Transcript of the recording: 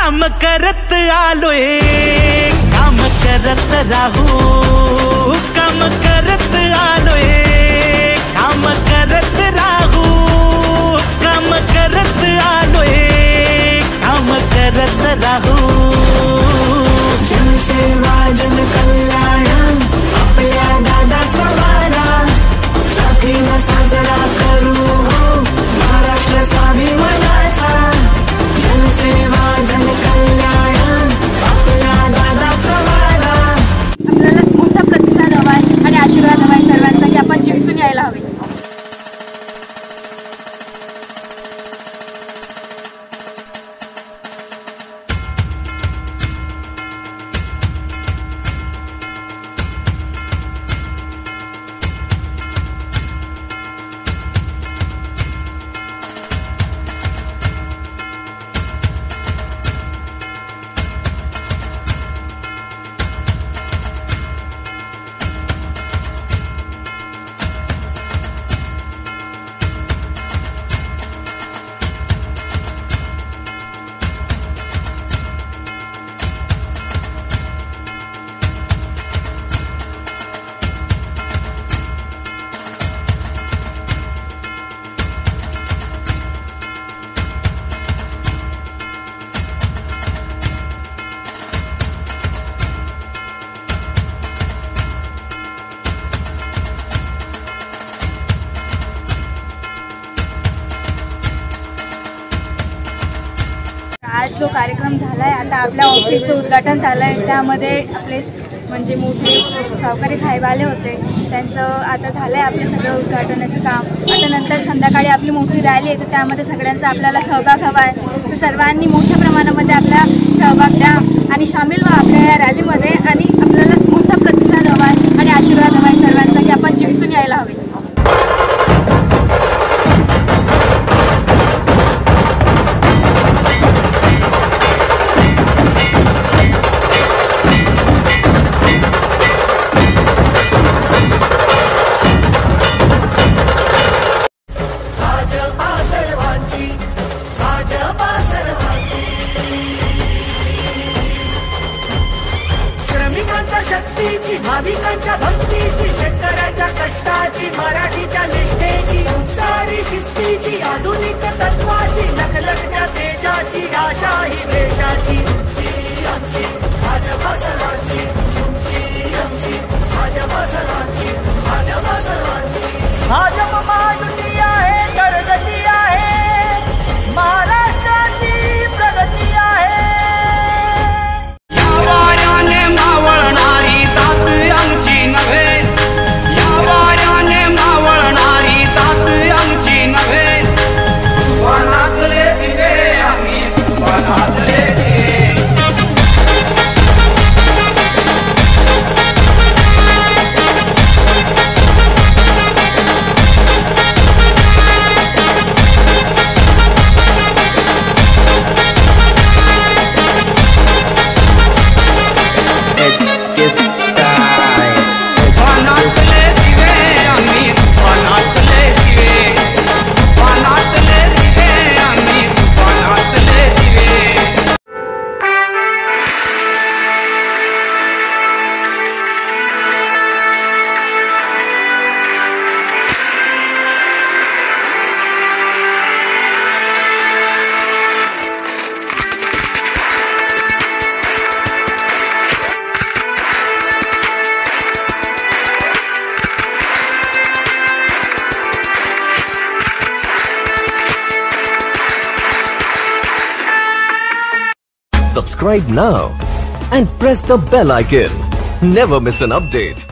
काम करत आलोय, काम करत राहू, काम करत आलोय, काम करत राहू, काम करत आलोय, काम करत राहू। जनसेवा जन कल्याण आपल्या दादाचा वादा, साथीनं साजरा करू हो महाराष्ट्र स्वाभिमानाचा। जनसेवा जन कल्याण आपल्या दादाचा वादा। आपल्याला मोठा प्रतिसाद हवाय आणि आशीर्वाद हवाय सर्वांचा की आपण जिंकून यायला हवे। आज जो कार्यक्रम झालाय, आता आपल्या ऑफिसचं उद्घाटन झालंय, त्यामध्ये आपले म्हणजे मोठे सावकारी साहेब आले होते, त्यांचं आता झालंय आपलं सगळं उद्घाटनाचं काम। आता नंतर संध्याकाळी आपली मोठी रॅली आहे, तर त्यामध्ये सगळ्यांचा आपल्याला सहभाग हवा आहे, तर सर्वांनी मोठ्या प्रमाणामध्ये आपला सहभाग द्या आणि सामील व्हा आपल्या या रॅलीमध्ये, आणि आपल्याला मोठा प्रतिसाद हवा आहे आणि आशीर्वाद हवा आहे सर्वांचा की आपण जिंकून यायला हवे। शक्तीची, भाविकांच्या भक्तीची, शेतकऱ्याच्या कष्टाची, मराठीच्या निष्ठेची, संस्कारी शिस्तीची, आधुनिक तत्वाची, लखलखत्या तेजाची, आशा ही देशाची। आमची भाजपा सर्वांची, तुमची आमची भाजपा सर्वांची, भाजपा सर्वांची। भाजप महायुती आहे, प्रगती आहे, महाराष्ट्राची प्रगती आहे। Subscribe now and press the bell icon. Never miss an update.